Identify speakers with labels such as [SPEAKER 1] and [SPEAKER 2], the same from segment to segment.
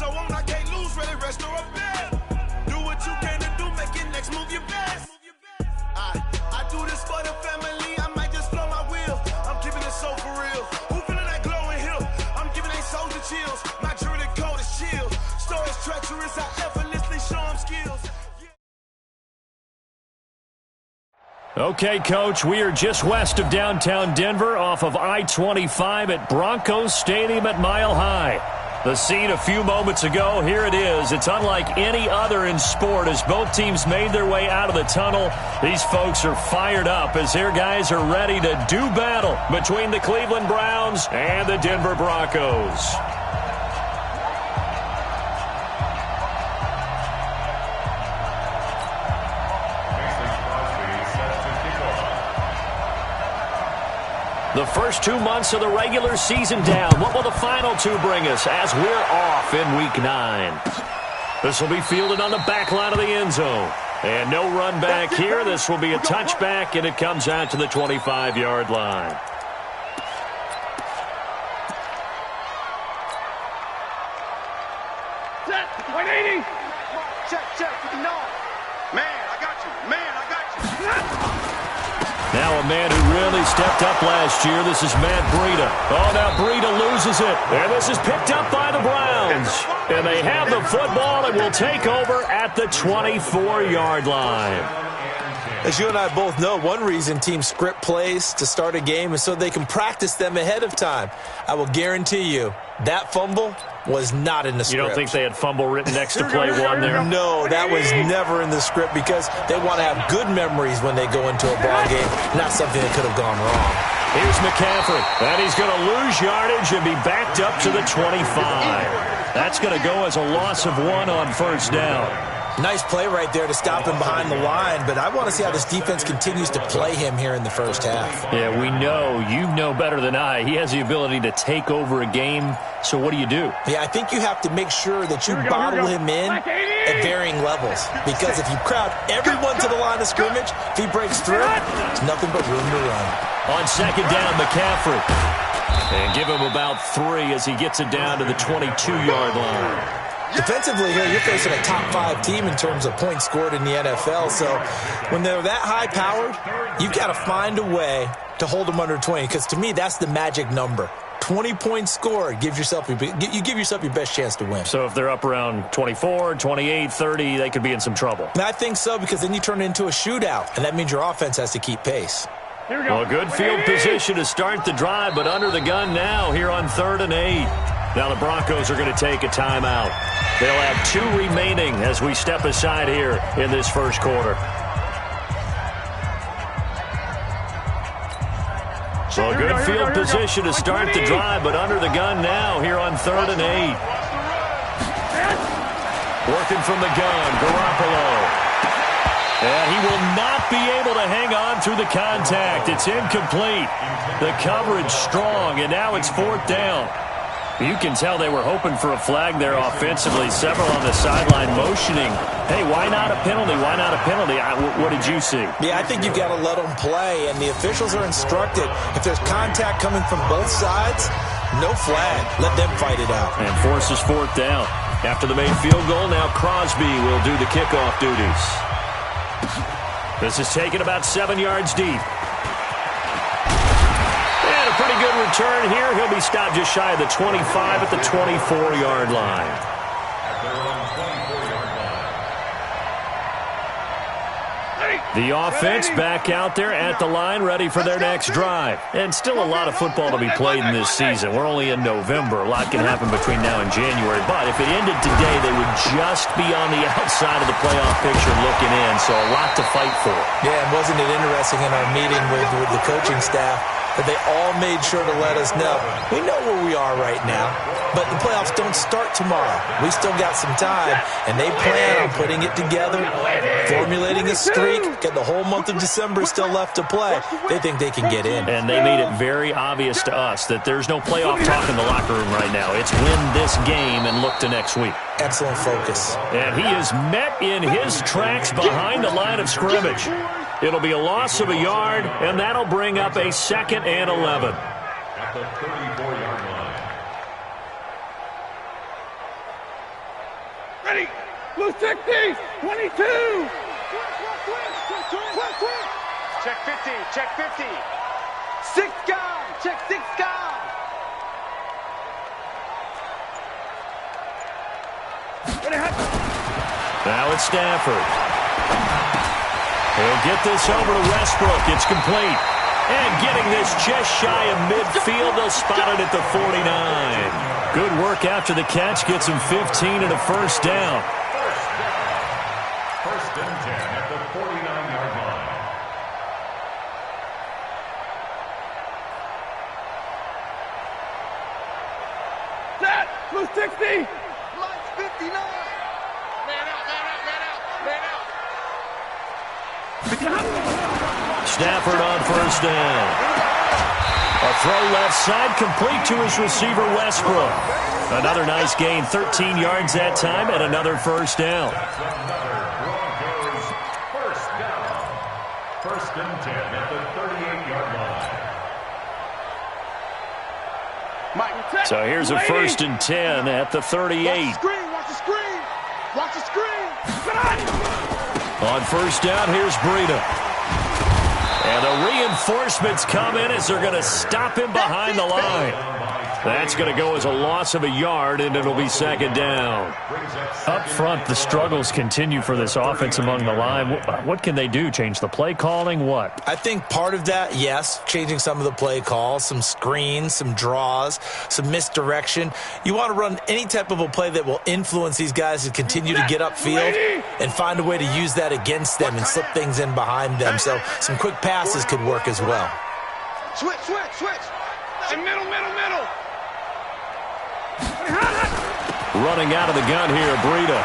[SPEAKER 1] so on, I can't lose, really rest or a bet. Do what you can to do, make your next move your best. I do this for the family, I might just flow my wheel. I'm keeping it so for real. Who feeling that glowing hill? I'm giving they soldier chills. My jewelry cold is chill. Stories treacherous, I effortlessly show them skills.
[SPEAKER 2] Okay, Coach, we are just west of downtown Denver off of I-25 at Broncos Stadium at Mile High. The scene a few moments ago, here it is. It's unlike any other in sport as both teams made their way out of the tunnel. These folks are fired up as their guys are ready to do battle between the Cleveland Browns and the Denver Broncos. The first 2 months of the regular season down. What will the final two bring us as we're off in Week 9? This will be fielded on the back line of the end zone. And no run back here. This will be a touchback, and it comes out to the 25-yard line.
[SPEAKER 3] Set, 180.
[SPEAKER 1] Check, no. Man, I got you.
[SPEAKER 2] Now a man who really stepped up last year. This is Matt Breida. Oh, now Breida loses it. And this is picked up by the Browns. And they have the football and will take over at the 24-yard line.
[SPEAKER 4] As you and I both know, one reason teams script plays to start a game is so they can practice them ahead of time. I will guarantee you that fumble was not in the script.
[SPEAKER 2] You don't think they had fumble written next to play one there?
[SPEAKER 4] No, that was never in the script because they want to have good memories when they go into a ball game, not something that could have gone wrong.
[SPEAKER 2] Here's McCaffrey, and he's going to lose yardage and be backed up to the 25. That's going to go as a loss of 1 on first down.
[SPEAKER 4] Nice play right there to stop him behind the line, but I want to see how this defense continues to play him here in the first half.
[SPEAKER 2] Yeah, we know. You know better than I. He has the ability to take over a game, so what do you do?
[SPEAKER 4] Yeah, I think you have to make sure that you bottle him in at varying levels, because if you crowd everyone to the line of scrimmage, if he breaks through, there's nothing but room to run.
[SPEAKER 2] On second down, McCaffrey. And give him about 3 as he gets it down to the 22-yard line.
[SPEAKER 4] Defensively here, you're facing a top-5 team in terms of points scored in the NFL. So when they're that high-powered, you've got to find a way to hold them under 20. Because to me, that's the magic number. 20 points scored, you give yourself your best chance to win.
[SPEAKER 2] So if they're up around 24, 28, 30, they could be in some trouble.
[SPEAKER 4] And I think so, because then you turn it into a shootout, and that means your offense has to keep pace.
[SPEAKER 2] Well, good field position to start the drive, but under the gun now here on 3rd and 8. Now the Broncos are going to take a timeout. They'll have 2 remaining as we step aside here in this first quarter. So a good field position to start the drive, but under the gun now here on 3rd and 8. Working from the gun, Garoppolo. And he will not be able to hang on through the contact. It's incomplete. The coverage strong, and now it's 4th down. You can tell they were hoping for a flag there offensively. Several on the sideline motioning. Hey, why not a penalty? Why not a penalty? What did you see?
[SPEAKER 4] Yeah, I think you've got to let them play, and the officials are instructed. If there's contact coming from both sides, no flag. Let them fight it out.
[SPEAKER 2] And forces 4th down. After the made field goal, now Crosby will do the kickoff duties. This is taken about 7 yards deep. And a pretty good return here. He'll be stopped just shy of the 25 at the 24-yard line. The offense back out there at the line, ready for their next drive. And still a lot of football to be played in this season. We're only in November. A lot can happen between now and January. But if it ended today, they would just be on the outside of the playoff picture looking in. So a lot to fight for.
[SPEAKER 4] Yeah, and wasn't it interesting in our meeting with the coaching staff that they all made sure to let us know, we know where we are right now, but the playoffs don't start tomorrow. We still got some time, and they plan on putting it together, formulating a streak, get the whole month of December still left to play. They think they can get in.
[SPEAKER 2] And they made it very obvious to us that there's no playoff talk in the locker room right now. It's win this game and look to next week.
[SPEAKER 4] Excellent focus.
[SPEAKER 2] And he is met in his tracks behind the line of scrimmage. It'll be a loss of a yard, and that'll bring up a 2nd and 11. At the 34-yard line.
[SPEAKER 3] Ready. Blue 60. 22.
[SPEAKER 5] Check 50. Check 50. 6 guard. Check 6 guard.
[SPEAKER 2] Now it's Stafford. He'll get this over to Westbrook. It's complete. And getting this just shy of midfield, they'll spot it at the 49. Good work after the catch. Gets him 15 and a first down.
[SPEAKER 6] First and 10 at the 49-yard line.
[SPEAKER 3] Set. Blue 60.
[SPEAKER 5] Lights 59. Man out, man out, man out, man out.
[SPEAKER 2] Stafford on first down. A throw left side, complete to his receiver, Westbrook. Another nice gain, 13 yards that time, and another first down.
[SPEAKER 6] First down. First and 10 at the 38-yard line.
[SPEAKER 2] So here's a first and 10 at the 38.
[SPEAKER 5] Watch the screen. Watch the screen.
[SPEAKER 2] On first down, here's Breida. And the reinforcements come in as they're going to stop him behind the line. That's going to go as a loss of a yard, and it'll be second down. Up front, the struggles continue for this offense among the line. What can they do? Change the play calling? What?
[SPEAKER 4] I think part of that, yes, changing some of the play calls, some screens, some draws, some misdirection. You want to run any type of a play that will influence these guys to continue to get upfield and find a way to use that against them and slip things in behind them. So some quick passes could work as well.
[SPEAKER 5] Switch.
[SPEAKER 3] And middle.
[SPEAKER 2] Running out of the gun here, Breida.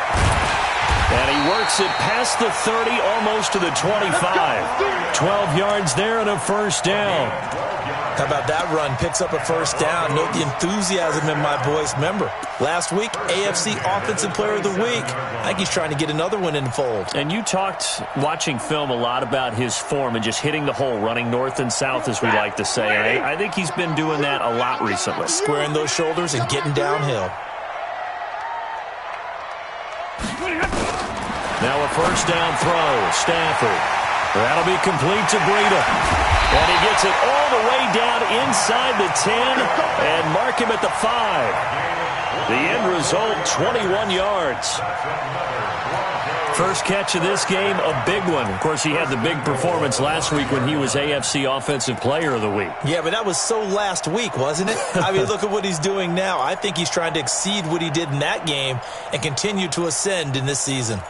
[SPEAKER 2] And he works it past the 30, almost to the 25. 12 yards there and a first down.
[SPEAKER 4] How about that run? Picks up a first down. Note the enthusiasm in my voice. Remember, last week, AFC Offensive Player of the Week. I think he's trying to get another one in the fold.
[SPEAKER 2] And you talked, watching film, a lot about his form and just hitting the hole, running north and south, as we like to say. I think he's been doing that a lot recently.
[SPEAKER 4] Squaring those shoulders and getting downhill.
[SPEAKER 2] Now a first down throw. Stafford. That'll be complete to Breida. And he gets it all the way down inside the 10 and mark him at the 5. The end result, 21 yards. First catch of this game, a big one. Of course, he had the big performance last week when he was AFC Offensive Player of the Week.
[SPEAKER 4] Yeah, but that was so last week, wasn't it? I mean, look at what he's doing now. I think he's trying to exceed what he did in that game and continue to ascend in this season.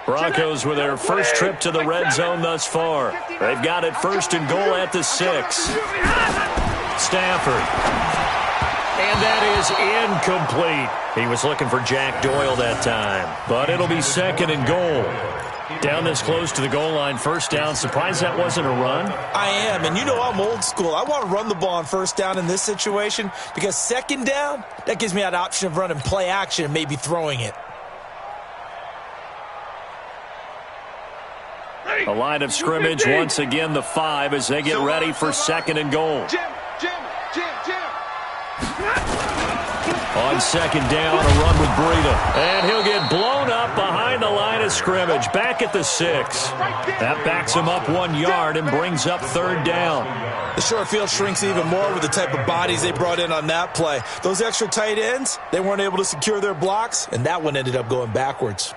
[SPEAKER 2] Broncos with their first trip to the red zone thus far. They've got it first and goal at the 6. Stafford. And that is incomplete. He was looking for Jack Doyle that time. But it'll be second and goal. Down this close to the goal line, first down. Surprised that wasn't a run?
[SPEAKER 4] I am, and you know I'm old school. I want to run the ball on first down in this situation because second down, that gives me that option of running play action and maybe throwing it.
[SPEAKER 2] A line of scrimmage, once again the 5 as they get ready for second and goal.
[SPEAKER 5] Jim.
[SPEAKER 2] On second down, a run with Breida. And he'll get blown up behind the line of scrimmage, back at the 6. That backs him up 1 yard and brings up third down.
[SPEAKER 4] The short field shrinks even more with the type of bodies they brought in on that play. Those extra tight ends, they weren't able to secure their blocks, and that one ended up going backwards.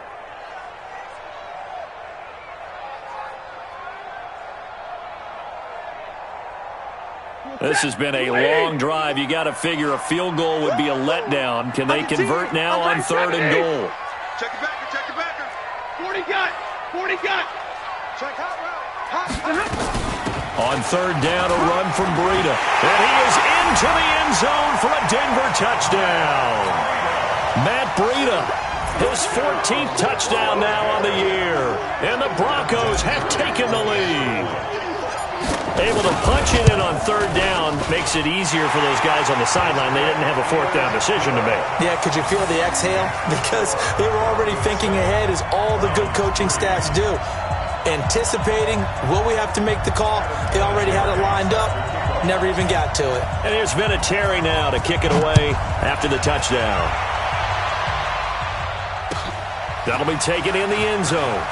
[SPEAKER 2] This has been a long drive. You got to figure a field goal would be a letdown. Can they convert now on third and goal?
[SPEAKER 5] Check it backer.
[SPEAKER 3] 40 got.
[SPEAKER 5] Check hot.
[SPEAKER 2] On third down, a run from Breida. And he is into the end zone for a Denver touchdown. Matt Breida, his 14th touchdown now on the year. And the Broncos have taken the lead. Able to punch it in on third down makes it easier for those guys on the sideline. They didn't have a fourth down decision to make.
[SPEAKER 4] Yeah, could you feel the exhale? Because they were already thinking ahead, as all the good coaching staffs do. anticipating, will we have to make the call? They already had it lined up, never even got to it.
[SPEAKER 2] And there's Vinatieri now to kick it away after the touchdown. That'll be taken in the end zone.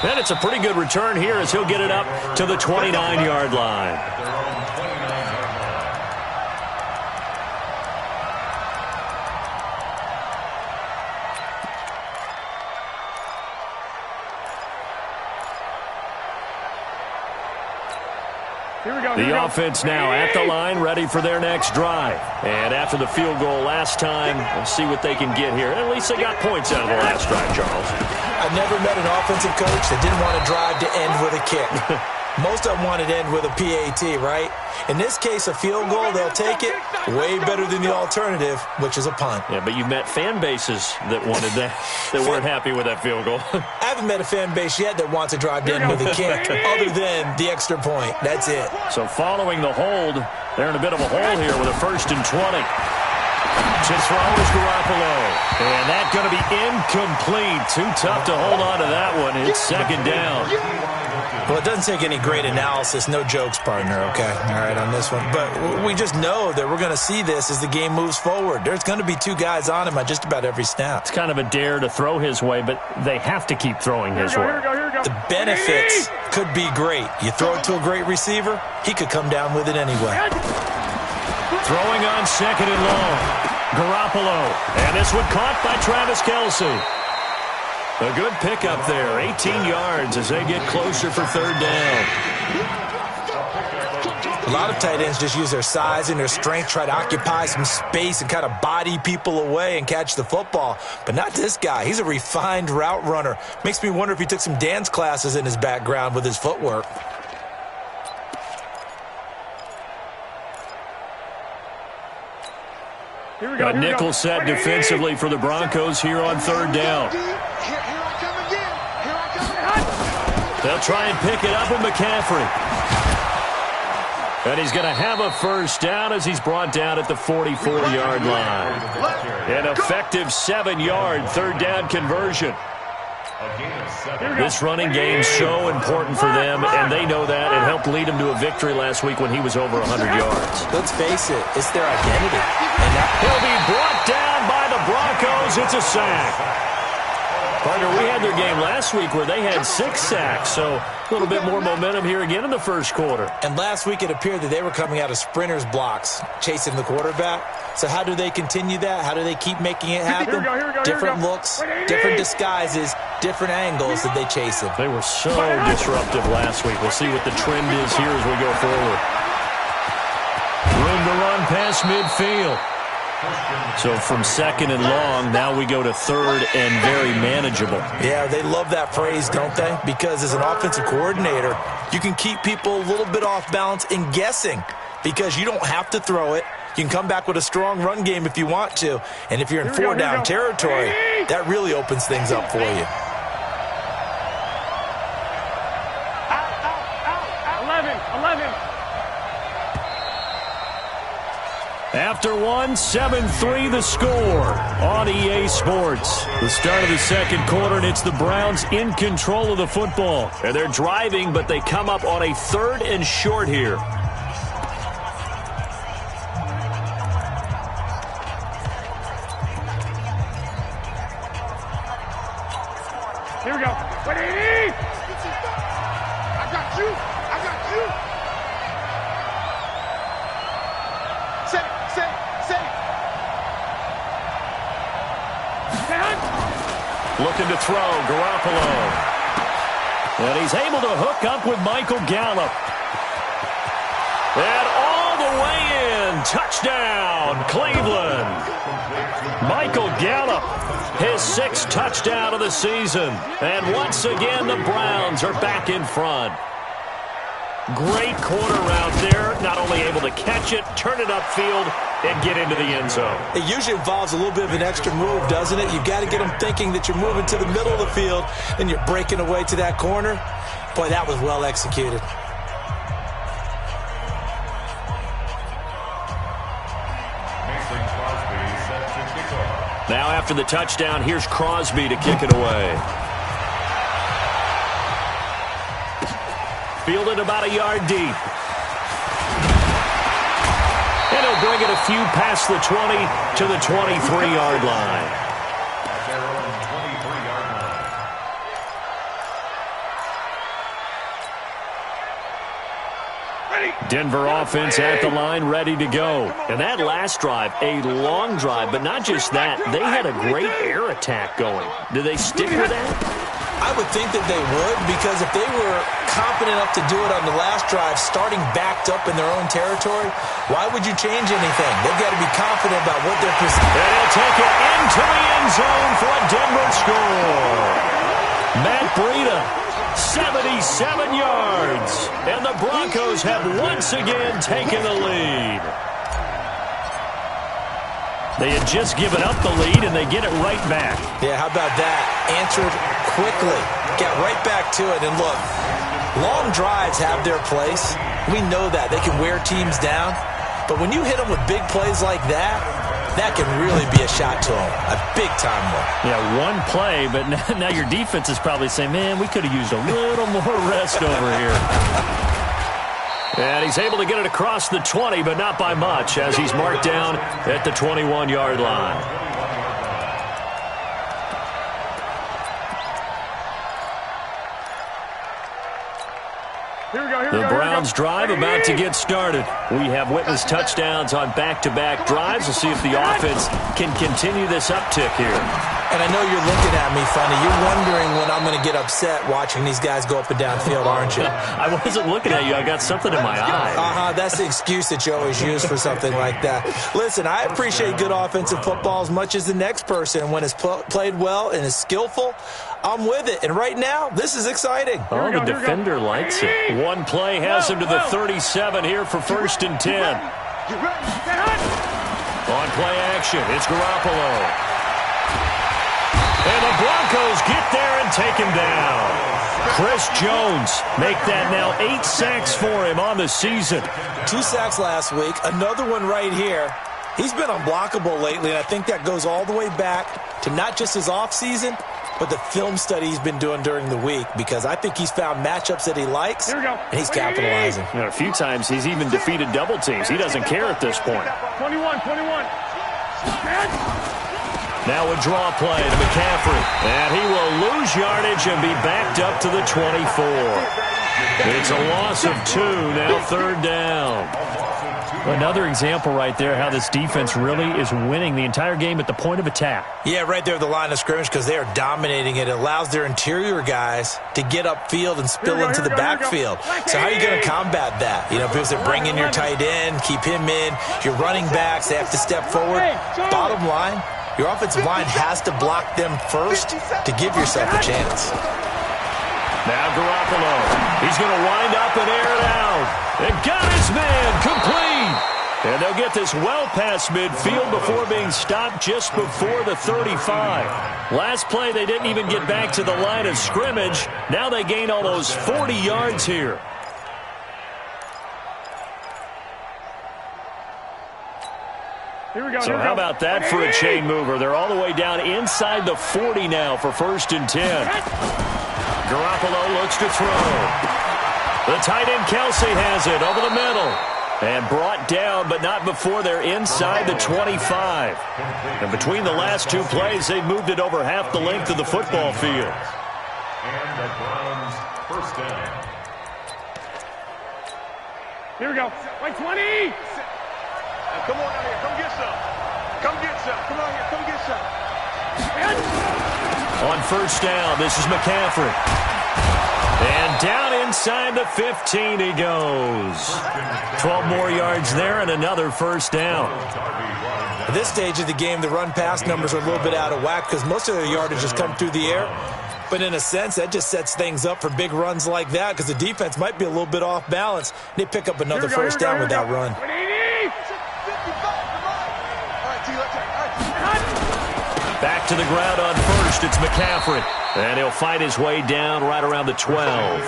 [SPEAKER 2] And it's a pretty good return here as he'll get it up to the 29-yard line. The offense now at the line, ready for their next drive. And after the field goal last time, we'll see what they can get here. At least they got points out of the last drive, Charles.
[SPEAKER 4] I've never met an offensive coach that didn't want to drive to end with a kick. Most of them wanted to end with a PAT, right? In this case, a field goal, they'll take it. Way better than the alternative, which is a punt.
[SPEAKER 2] Yeah, but you met fan bases that wanted that, that weren't happy with that field goal.
[SPEAKER 4] I haven't met a fan base yet that wants to drive to end with a kick, other than the extra point. That's it.
[SPEAKER 2] So following the hold, they're in a bit of a hole here with a 1st and 20. To throw is Garoppolo. And that's going to be incomplete. Too tough to hold on to that one. It's 2nd down.
[SPEAKER 4] Well, it doesn't take any great analysis. No jokes, partner, okay? All right, on this one. But we just know that we're going to see this as the game moves forward. There's going to be 2 guys on him on just about every snap.
[SPEAKER 2] It's kind of a dare to throw his way, but they have to keep throwing his way.
[SPEAKER 4] The benefits could be great. You throw it to a great receiver, he could come down with it anyway.
[SPEAKER 2] Throwing on 2nd and long. Garoppolo. And this one caught by Travis Kelce. A good pickup there. 18 yards as they get closer for 3rd down.
[SPEAKER 4] A lot of tight ends just use their size and their strength, try to occupy some space and kind of body people away and catch the football. But not this guy. He's a refined route runner. Makes me wonder if he took some dance classes in his background with his footwork.
[SPEAKER 2] A nickel set defensively for the Broncos here on 3rd down. They'll try and pick it up with McCaffrey. And he's going to have a 1st down as he's brought down at the 44-yard line. An effective 7-yard 3rd down conversion. This running game's so important for them, and they know that. It helped lead them to a victory last week when he was over 100 yards.
[SPEAKER 4] Let's face it, it's their identity. And
[SPEAKER 2] he'll be brought down by the Broncos. It's a sack. Partner, we had their game last week where they had 6 sacks, so a little bit more momentum here again in the 1st quarter.
[SPEAKER 4] And last week it appeared that they were coming out of sprinters blocks, chasing the quarterback. So how do they continue that? How do they keep making it happen? Different looks, different disguises, different angles that they chase him.
[SPEAKER 2] They were so disruptive last week. We'll see what the trend is here as we go forward. Room to run past midfield. So from 2nd and long, now we go to 3rd and very manageable.
[SPEAKER 4] Yeah, they love that phrase, don't they? Because as an offensive coordinator, you can keep people a little bit off balance and guessing because you don't have to throw it. You can come back with a strong run game if you want to. And if you're in 4-down territory, that really opens things up for you.
[SPEAKER 3] 11.
[SPEAKER 2] After 7-3 the score on EA Sports. The start of the 2nd quarter, and it's the Browns in control of the football. And they're driving, but they come up on a 3rd and short here.
[SPEAKER 3] Here we go. Ready? I got you.
[SPEAKER 2] Looking to throw, Garoppolo. And he's able to hook up with Michael Gallup. And all the way in. Touchdown, Cleveland. Michael Gallup, his 6th touchdown of the season. And once again, the Browns are back in front. Great corner route there. Not only able to catch it, turn it upfield, and get into the end zone.
[SPEAKER 4] It usually involves a little bit of an extra move, doesn't it? You've got to get them thinking that you're moving to the middle of the field, and you're breaking away to that corner. Boy, that was well executed.
[SPEAKER 2] Now after the touchdown, here's Crosby to kick it away. Fielded about a yard deep. And he'll bring it a few past the 20 to the 23-yard line. Denver offense at the line, ready to go. And that last drive, a long drive, but not just that. They had a great air attack going. Do they stick with that?
[SPEAKER 4] I would think that they would, because if they were confident enough to do it on the last drive, starting backed up in their own territory, why would you change anything? They've got to be confident about what they're pursuing.
[SPEAKER 2] And he'll take it into the end zone for a Denver score. Matt Breida, 77 yards. And the Broncos have once again taken the lead. They had just given up the lead, and they get it right back.
[SPEAKER 4] Yeah, how about that? Answered quickly. Get right back to it. And look, long drives have their place. We know that. They can wear teams down. But when you hit them with big plays like that, that can really be a shot to them. A big-time one.
[SPEAKER 2] Yeah, one play, but now your defense is probably saying, man, we could have used a little more rest over here. And he's able to get it across the 20, but not by much, as he's marked down at the 21-yard line. The Browns drive about to get started. We have witnessed touchdowns on back-to-back drives. We'll see if the offense can continue this uptick here.
[SPEAKER 4] And I know you're looking at me funny. You're wondering when I'm going to get upset watching these guys go up and down field, aren't you?
[SPEAKER 2] I wasn't looking at you. I got something in my eye.
[SPEAKER 4] That's the excuse that you always use for something like that. Listen, I appreciate good offensive football as much as the next person. When it's played well and is skillful, I'm with it. And right now, this is exciting.
[SPEAKER 2] Oh, the defender likes it. One play has him to the 37 here for 1st and 10. On play action, it's Garoppolo. And the Broncos get there and take him down. Chris Jones make that now 8 sacks for him on the season.
[SPEAKER 4] 2 sacks last week, another one right here. He's been unblockable lately, and I think that goes all the way back to not just his offseason, but the film study he's been doing during the week, because I think he's found matchups that he likes, and he's capitalizing.
[SPEAKER 2] You know, a few times he's even defeated double teams. He doesn't care at this point.
[SPEAKER 3] 21.
[SPEAKER 2] Now a draw play to McCaffrey. And he will lose yardage and be backed up to the 24. It's a loss of 2, now 3rd down. Another example right there how this defense really is winning the entire game at the point of attack.
[SPEAKER 4] Yeah, right there at the line of scrimmage, because they are dominating it. It allows their interior guys to get upfield and spill into the backfield. So how are you going to combat that? You know, because they bring in your tight end, keep him in. Your running backs, they have to step forward. Bottom line, your offensive line has to block them first to give yourself a chance.
[SPEAKER 2] Now Garoppolo. He's going to wind up and air it out. And got his man complete. And they'll get this well past midfield before being stopped just before the 35. Last play, they didn't even get back to the line of scrimmage. Now they gain almost 40 yards here. So how about that for a chain mover? They're all the way down inside the 40 now for 1st and 10. Garoppolo looks to throw. The tight end Kelsey has it over the middle. And brought down, but not before they're inside the 25. And between the last 2 plays, they moved it over half the length of the football field.
[SPEAKER 6] And the Browns 1st down.
[SPEAKER 3] Here we go. Like 20.
[SPEAKER 5] Come on out here. Come get some. Come get some. Come on here. Come get some.
[SPEAKER 2] On 1st down, this is McCaffrey. And down inside the 15 he goes. 12 more yards there and another 1st down.
[SPEAKER 4] At this stage of the game, the run-pass numbers are a little bit out of whack because most of their yardage has come through the air. But in a sense, that just sets things up for big runs like that because the defense might be a little bit off balance. They pick up another 1st down with that run.
[SPEAKER 2] Back to the ground on 1st, it's McCaffrey. And he'll fight his way down right around the 12.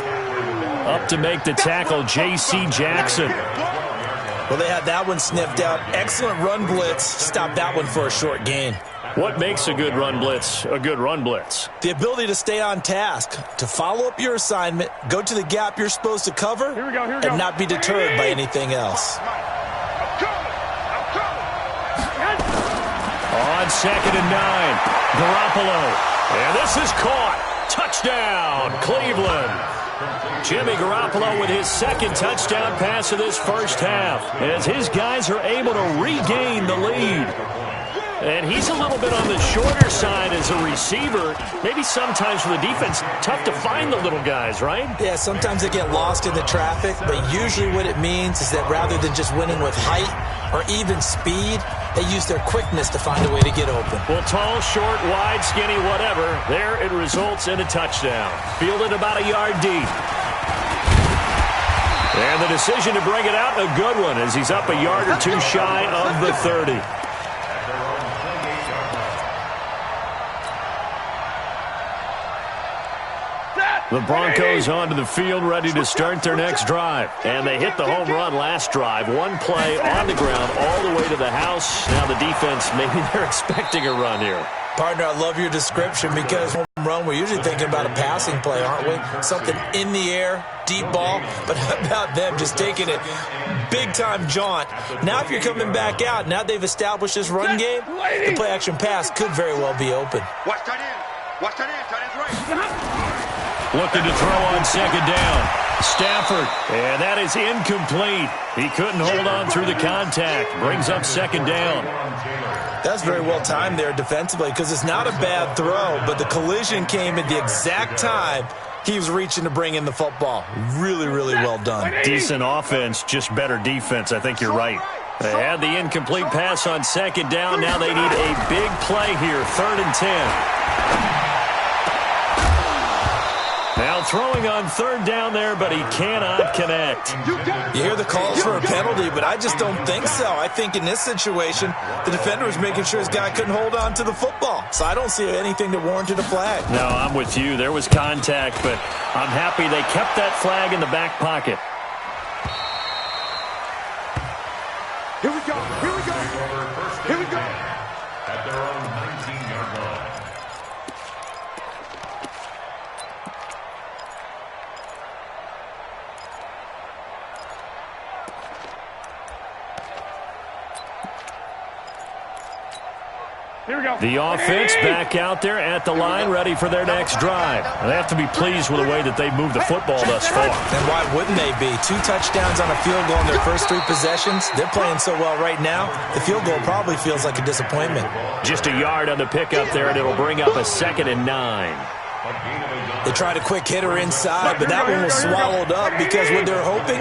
[SPEAKER 2] Up to make the tackle, J.C. Jackson.
[SPEAKER 4] Well, they had that one sniffed out. Excellent run blitz. Stopped that one for a short gain.
[SPEAKER 2] What makes a good run blitz a good run blitz?
[SPEAKER 4] The ability to stay on task, to follow up your assignment, go to the gap you're supposed to cover, and not be deterred by anything else.
[SPEAKER 2] On 2nd and 9, Garoppolo. And this is caught. Touchdown, Cleveland. Jimmy Garoppolo with his second touchdown pass of this first half as his guys are able to regain the lead. And he's a little bit on the shorter side as a receiver. Maybe sometimes for the defense, tough to find the little guys, right?
[SPEAKER 4] Yeah, sometimes they get lost in the traffic, but usually what it means is that rather than just winning with height or even speed, they use their quickness to find a way to get open.
[SPEAKER 2] Well, tall, short, wide, skinny, whatever, there it results in a touchdown. Fielded about a yard deep. And the decision to bring it out, a good one, as he's up a yard or two shy of the 30. The Broncos onto the field, ready to start their next drive. And they hit the home run last drive. One play on the ground all the way to the house. Now the defense, maybe they're expecting a run here.
[SPEAKER 4] Partner, I love your description because home run, we're usually thinking about a passing play, aren't we? Something in the air, deep ball. But how about them just taking it big-time jaunt? Now if you're coming back out, now they've established this run game, the play-action pass could very well be open.
[SPEAKER 5] Watch that in. Watch that in. That is right.
[SPEAKER 2] Looking to throw on 2nd down. Stafford, and that is incomplete. He couldn't hold on through the contact. Brings up 2nd down.
[SPEAKER 4] That's very well timed there defensively because it's not a bad throw, but the collision came at the exact time he was reaching to bring in the football. Really, really well done.
[SPEAKER 2] Decent offense, just better defense. I think you're right. They had the incomplete pass on 2nd down. Now they need a big play here, 3rd and 10. Now throwing on 3rd down there, but he cannot connect.
[SPEAKER 4] You hear the calls for a penalty, but I just don't think so. I think in this situation, the defender was making sure his guy couldn't hold on to the football. So I don't see anything that warranted a flag.
[SPEAKER 2] No, I'm with you. There was contact, but I'm happy they kept that flag in the back pocket.
[SPEAKER 3] Here we go. Here we go. Here we go.
[SPEAKER 6] At their own 19-yard line.
[SPEAKER 3] Here we go.
[SPEAKER 2] The offense back out there at the line, ready for their next drive. They have to be pleased with the way that they've moved the football thus far.
[SPEAKER 4] And why wouldn't they be? 2 touchdowns on a field goal in their first 3 possessions. They're playing so well right now, the field goal probably feels like a disappointment.
[SPEAKER 2] Just a yard on the pickup there, and it'll bring up a 2nd and 9.
[SPEAKER 4] They tried a quick hitter inside, but that one was swallowed up because what they're hoping,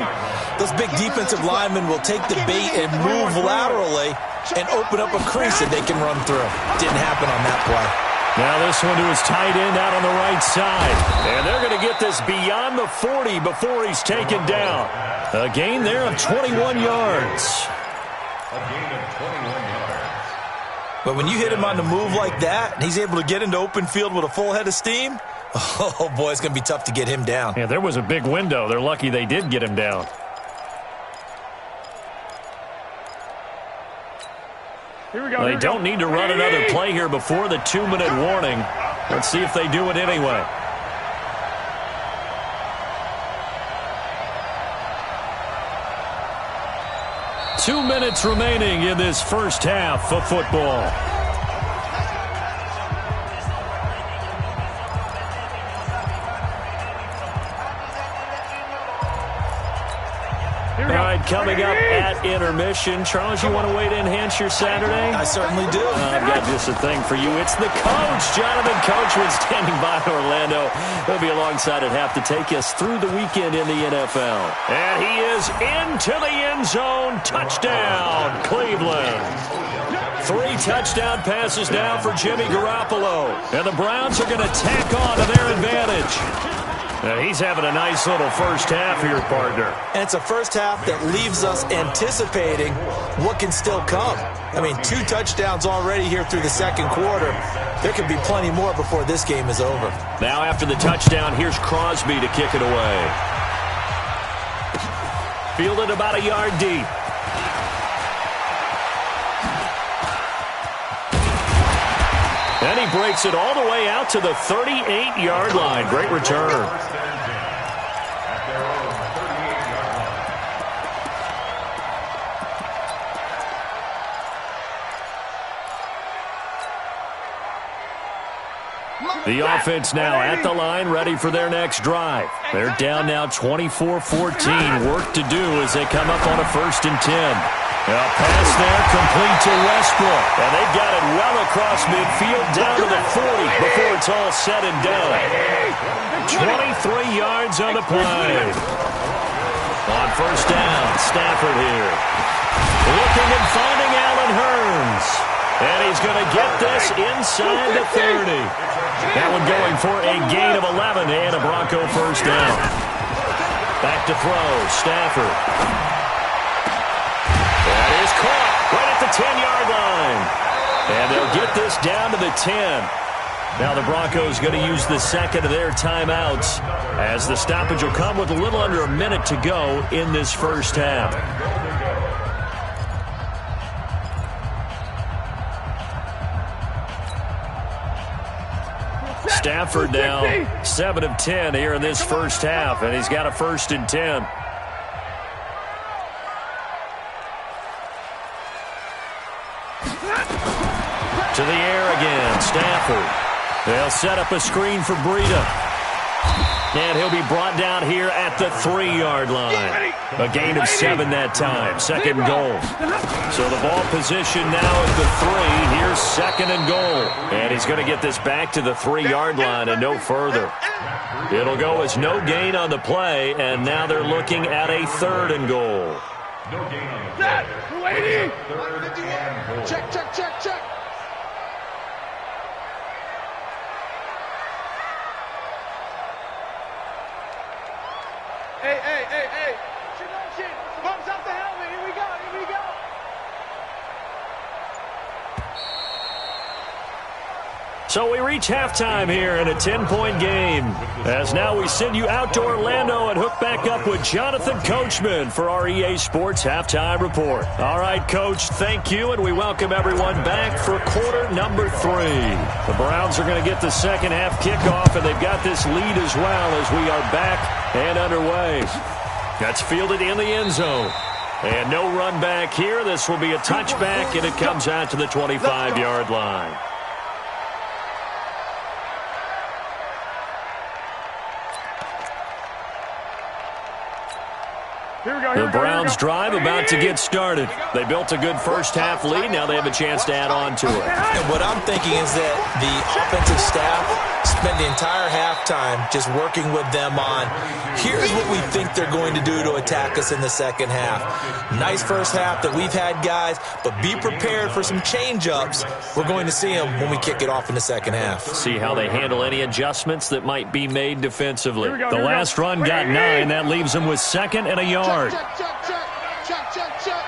[SPEAKER 4] those big defensive linemen will take the bait and move laterally and open up a crease that they can run through. Didn't happen on that play.
[SPEAKER 2] Now this one to his tight end out on the right side. And they're going to get this beyond the 40 before he's taken down. A gain there of 21 yards.
[SPEAKER 6] A gain of 21 yards.
[SPEAKER 4] But when you hit him on the move like that, and he's able to get into open field with a full head of steam, oh boy, it's going to be tough to get him down.
[SPEAKER 2] Yeah, there was a big window. They're lucky they did get him down.
[SPEAKER 3] Here we go.
[SPEAKER 2] They don't need to run another play here before the 2-minute warning. Let's see if they do it anyway. Two minutes remaining in this first half of football. All right, coming up at intermission. Charles, you want to wait to enhance your Saturday?
[SPEAKER 4] I certainly do.
[SPEAKER 2] I've got just a thing for you. It's the coach, Jonathan Coachman, standing by in Orlando. He'll be alongside at half to take us through the weekend in the NFL. And he is into the end zone. Touchdown, Cleveland. 3 touchdown passes now for Jimmy Garoppolo. And the Browns are going to tack on to their advantage. Now he's having a nice little first half here, partner.
[SPEAKER 4] And it's a first half that leaves us anticipating what can still come. I mean, 2 touchdowns already here through the second quarter. There could be plenty more before this game is over.
[SPEAKER 2] Now after the touchdown, here's Crosby to kick it away. Fielded about a yard deep. And he breaks it all the way out to the 38-yard line. Great return. The offense now at the line, ready for their next drive. They're down now 24-14. Work to do as they come up on a 1st and 10. A pass there complete to Westbrook. And they've got it well across midfield down to the 40 before it's all said and done. 23 yards on the play. On 1st down, Stafford here. Looking and finding Allen Hurns. And he's going to get this inside the 30. That one going for a gain of 11 and a Bronco 1st down. Back to throw, Stafford. That is caught right at the 10-yard line. And they'll get this down to the 10. Now the Broncos going to use the second of their timeouts as the stoppage will come with a little under a minute to go in this 1st half. Stafford now 7 of 10 here in this 1st half, and he's got a 1st and 10. To the air again, Stafford. They'll set up a screen for Breida. And he'll be brought down here at the 3-yard line. A gain of 7 that time. 2nd and goal. So the ball position now at the 3. Here's 2nd and goal. And he's going to get this back to the 3-yard line and no further. It'll go as no gain on the play, and now they're looking at a 3rd and goal.
[SPEAKER 6] No gain on the play. 3rd and goal.
[SPEAKER 3] Check, check, check, check. Hey, hey, hey, hey. Bumps out the helmet. Here we go, here we go.
[SPEAKER 2] So we reach halftime here in a 10-point game. As now we send you out to Orlando and hook back up with Jonathan Coachman for our EA Sports Halftime Report. All right, Coach, thank you, and we welcome everyone back for quarter number 3. The Browns are going to get the 2nd half kickoff, and they've got this lead as well as we are back and underway. That's fielded in the end zone. And no run back here. This will be a touchback, and it comes out to the 25-yard line. The Browns drive about to get started. They built a good 1st half lead. Now they have a chance to add on to it.
[SPEAKER 4] And what I'm thinking is that the offensive staff spent the entire halftime just working with them on, here's what we think they're going to do to attack us in the 2nd half. Nice 1st half that we've had, guys, but be prepared for some change-ups. We're going to see them when we kick it off in the 2nd half.
[SPEAKER 2] See how they handle any adjustments that might be made defensively. The last run got 9. That leaves them with 2nd and a yard.
[SPEAKER 3] Check, check, check, check, check, check.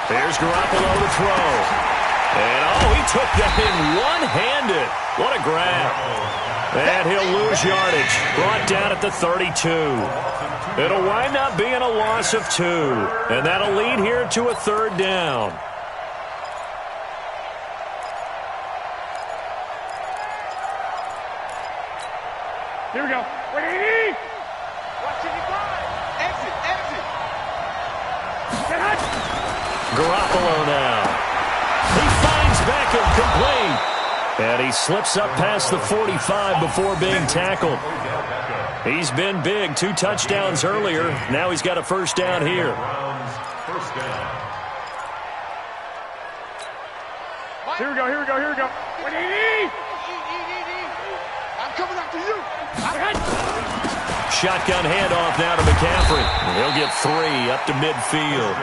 [SPEAKER 2] There's Garoppolo to throw. And, he took that in one-handed. What a grab. And he'll lose yardage. Brought down at the 32. It'll wind up being a loss of 2. And that'll lead here to a 3rd down.
[SPEAKER 3] Here we go. Wait. Watch it. Exit, exit.
[SPEAKER 2] Garoppolo now. He finds Beckham complete. And he slips up past the 45 before being tackled. He's been big. 2 touchdowns earlier. Now he's got a 1st down here.
[SPEAKER 3] Here we go. I'm coming after you.
[SPEAKER 2] Shotgun handoff now to McCaffrey. He'll get 3 up to midfield.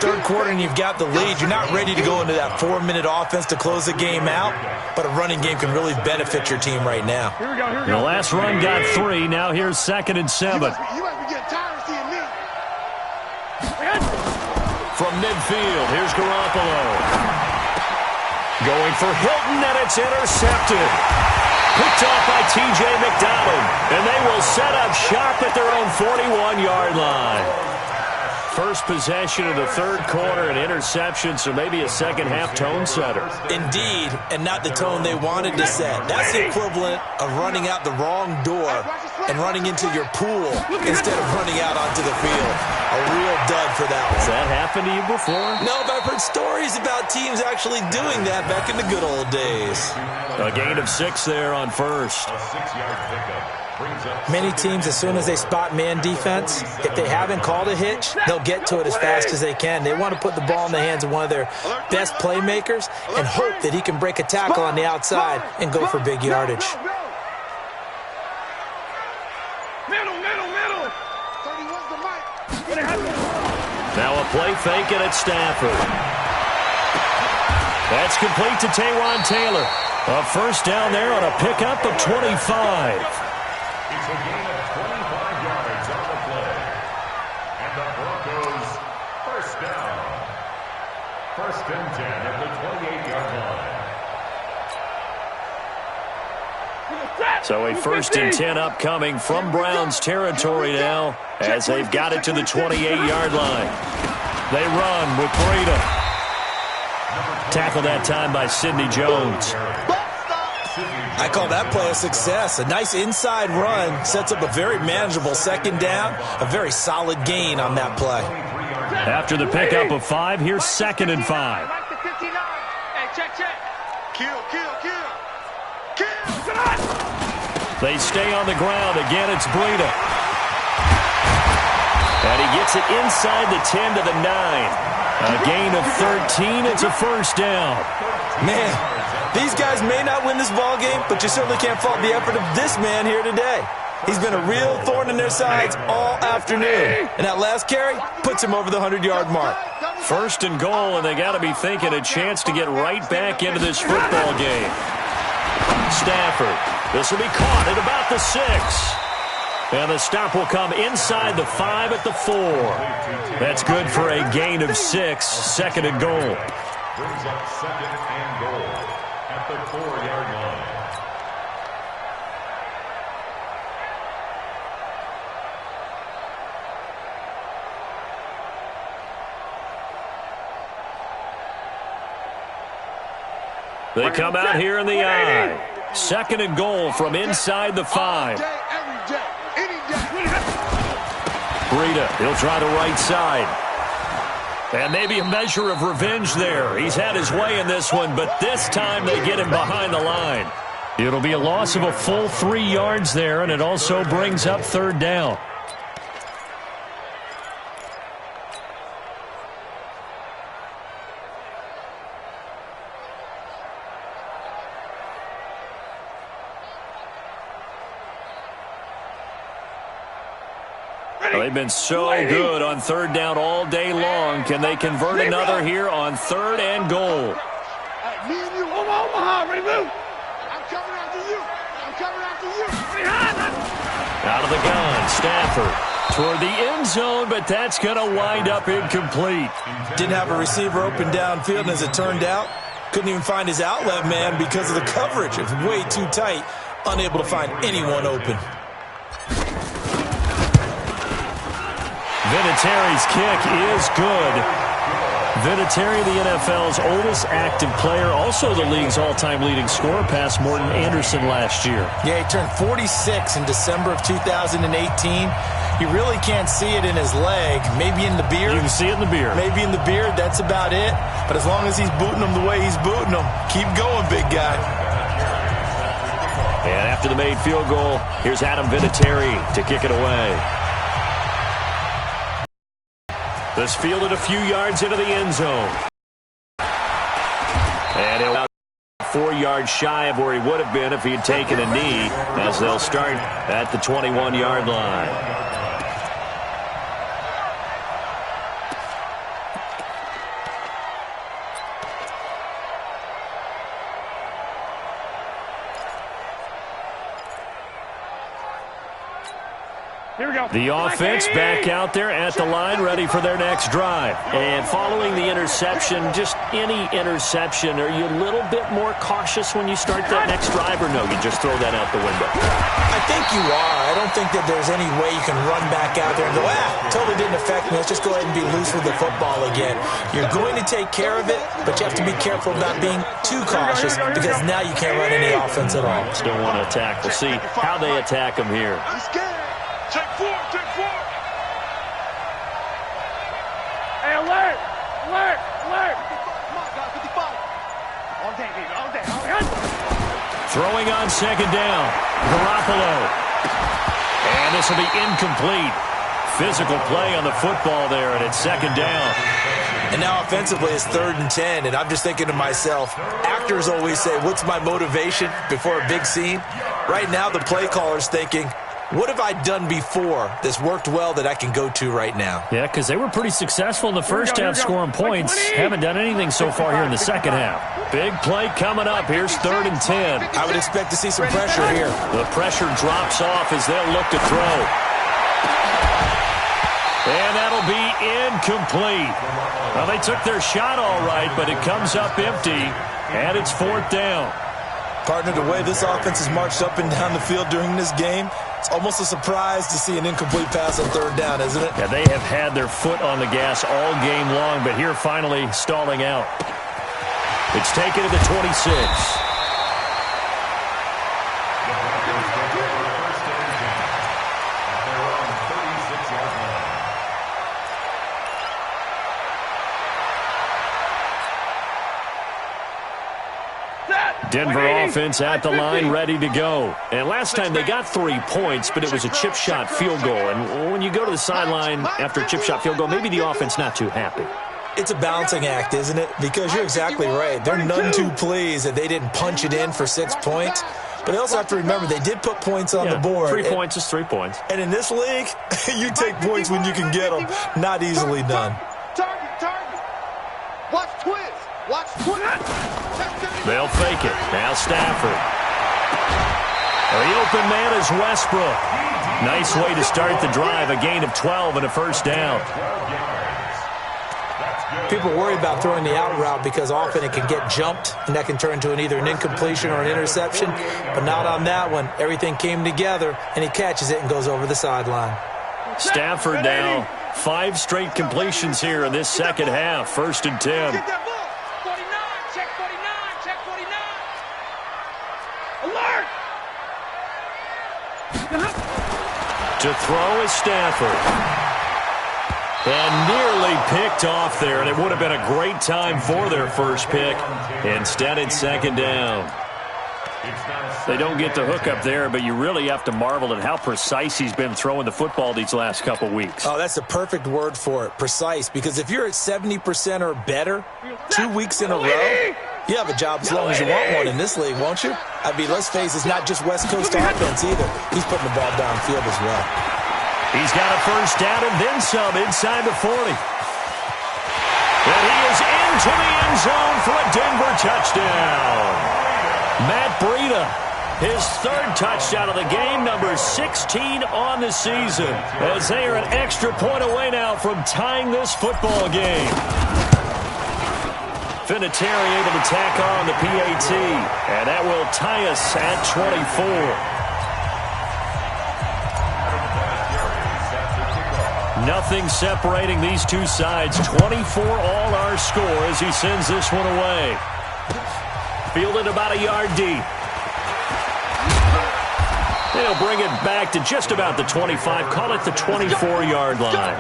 [SPEAKER 4] 3rd quarter and you've got the lead. You're not ready to go into that 4-minute offense to close the game out, but a running game can really benefit your team right now.
[SPEAKER 3] Here we go.
[SPEAKER 2] The last run got 3. Now here's 2nd and 7.
[SPEAKER 3] You must be getting tired of seeing me.
[SPEAKER 2] From midfield, here's Garoppolo. Going for Hilton, and it's intercepted. Picked off by T.J. McDonald, and they will set up shop at their own 41-yard line. first possession of the third quarter, an interception, so maybe a second-half tone setter.
[SPEAKER 4] Indeed, and not the tone they wanted to set. That's the equivalent of running out the wrong door and running into your pool instead of running out onto the field. A real dud for that one.
[SPEAKER 2] Has that happened to you before?
[SPEAKER 4] No, but I've heard stories about teams actually doing that back in the good old days.
[SPEAKER 2] A gain of 6 there on first.
[SPEAKER 6] A 6-yard pickup.
[SPEAKER 4] Many teams, as soon as they spot man defense, if they haven't called a hitch, they'll get to it as fast as they can. They want to put the ball in the hands of one of their best playmakers and hope that he can break a tackle on the outside and go for big yardage.
[SPEAKER 3] Middle.
[SPEAKER 2] Now a play fake and it's Stafford. That's complete to Taywan Taylor. A first down there on a pickup of 25.
[SPEAKER 6] It's a gain of 25 yards on the play. And the Broncos first down. 1st and 10 at the 28-yard line.
[SPEAKER 2] So a 1st and 10 upcoming from Browns territory now as they've got it to the 28-yard line. They run with Breida. Tackled that time by Sidney Jones.
[SPEAKER 4] I call that play a success. A nice inside run sets up a very manageable second down, a very solid gain on that play.
[SPEAKER 2] After the pickup of 5, here's 2nd and 5.
[SPEAKER 3] Like the 59. Hey, check. Kill.
[SPEAKER 2] They stay on the ground. Again, it's Breida. And he gets it inside the 10 to the 9. A gain of 13. It's a first down.
[SPEAKER 4] Man, these guys may not win this ball game, but you certainly can't fault the effort of this man here today. He's been a real thorn in their sides all afternoon. And that last carry puts him over the 100-yard mark.
[SPEAKER 2] 1st and goal, and they got to be thinking a chance to get right back into this football game. Stafford. This will be caught at about the 6. And the stop will come inside the 5 at the 4. That's good for a gain of 6. 2nd and goal.
[SPEAKER 6] Brings up 2nd and goal at the 4-yard line.
[SPEAKER 2] They come out here in the I. 2nd and goal from inside the 5. Breida, he'll try the right side. And maybe a measure of revenge there. He's had his way in this one, but this time they get him behind the line. It'll be a loss of a full 3 yards there, and it also brings up 3rd down. They've been so good on 3rd down all day long. Can they convert another here on 3rd and goal?
[SPEAKER 3] Me and you, Omaha, ready to move. I'm coming after you.
[SPEAKER 2] Out of the gun, Stafford toward the end zone, but that's going to wind up incomplete.
[SPEAKER 4] Didn't have a receiver open downfield, and as it turned out, couldn't even find his outlet man because of the coverage. It was way too tight, unable to find anyone open.
[SPEAKER 2] Vinatieri's kick is good. Vinatieri, the NFL's oldest active player, also the league's all-time leading scorer, past Morton Anderson last year.
[SPEAKER 4] Yeah, he turned 46 in December of 2018. You really can't see it in his leg. Maybe in the beard.
[SPEAKER 2] You can see it in the beard.
[SPEAKER 4] Maybe in the beard. That's about it. But as long as he's booting them the way he's booting them, keep going, big guy.
[SPEAKER 2] And after the made field goal, here's Adam Vinatieri to kick it away. This fielded a few yards into the end zone. And he'll out 4 yards shy of where he would have been if he had taken a knee, as they'll start at the 21-yard line.
[SPEAKER 3] Here we go.
[SPEAKER 2] The offense back out there at the line, ready for their next drive. And following the interception, just any interception, are you a little bit more cautious when you start that next drive, or no, you just throw that out the window?
[SPEAKER 4] I think you are. I don't think that there's any way you can run back out there and go, totally didn't affect me. Let's just go ahead and be loose with the football again. You're going to take care of it, but you have to be careful about being too cautious because now you can't run any offense at all.
[SPEAKER 2] Still want to attack. We'll see how they attack them here.
[SPEAKER 3] Check four, check four. Hey, alert, alert, alert. Come on, guys, 55. All day, baby, all day, all day.
[SPEAKER 2] Throwing on second down, Garoppolo. And this will be incomplete. Physical play on the football there, and it's second down.
[SPEAKER 4] And now offensively it's 3rd and 10, and I'm just thinking to myself, actors always say, what's my motivation before a big scene? Right now the play caller's thinking, what have I done before that's worked well that I can go to right now?
[SPEAKER 2] Yeah, because they were pretty successful in the first half scoring points. Haven't done anything so far here in the second half. Big play coming up. Here's 3rd and 10.
[SPEAKER 4] I would expect to see some pressure here.
[SPEAKER 2] The pressure drops off as they'll look to throw. And that'll be incomplete. Well, they took their shot all right, but it comes up empty, and it's 4th down.
[SPEAKER 4] Partner, the way this offense has marched up and down the field during this game, it's almost a surprise to see an incomplete pass on 3rd down, isn't it?
[SPEAKER 2] Yeah, they have had their foot on the gas all game long, but here finally stalling out. It's taken to the 26. Denver offense at the line, ready to go. And last time they got 3 points, but it was a chip shot field goal. And when you go to the sideline after a chip shot field goal, maybe the offense not too happy.
[SPEAKER 4] It's a balancing act, isn't it? Because you're exactly right. They're none too pleased that they didn't punch it in for 6 points. But they also have to remember they did put points on the board.
[SPEAKER 2] 3 points is 3 points.
[SPEAKER 4] And in this league, you take points when you can get them. Not easily done.
[SPEAKER 3] Target. Watch twist. Watch twist.
[SPEAKER 2] They'll fake it. Now Stafford. The open man is Westbrook. Nice way to start the drive. A gain of 12 and a first down.
[SPEAKER 4] People worry about throwing the out route because often it can get jumped, and that can turn into either an incompletion or an interception. But not on that one. Everything came together, and he catches it and goes over the sideline.
[SPEAKER 2] Stafford now. 5 straight completions here in this second half. 1st and 10.
[SPEAKER 3] Get that ball. 49. Check 49. Check 49. Alert.
[SPEAKER 2] To throw is Stafford. And nearly picked off there, and it would have been a great time for their first pick. Instead, it's second down. They don't get the hook up there, but you really have to marvel at how precise he's been throwing the football these last couple weeks.
[SPEAKER 4] Oh, that's the perfect word for it, precise, because if you're at 70% or better 2 weeks in a row, you have a job as long as you want one in this league, won't you? I mean, let's face it, it's not just West Coast offense either. He's putting the ball downfield as well.
[SPEAKER 2] He's got a first down and then some inside the 40. And he is into the end zone for a Denver touchdown. Matt Breida, his 3rd touchdown of the game, number 16 on the season, as they are an extra point away now from tying this football game. Vinatieri able to tack on the PAT, and that will tie us at 24. Nothing separating these two sides. 24 all our score as he sends this one away. Fielded about a yard deep. They'll bring it back to just about the 25. Call it the 24-yard line.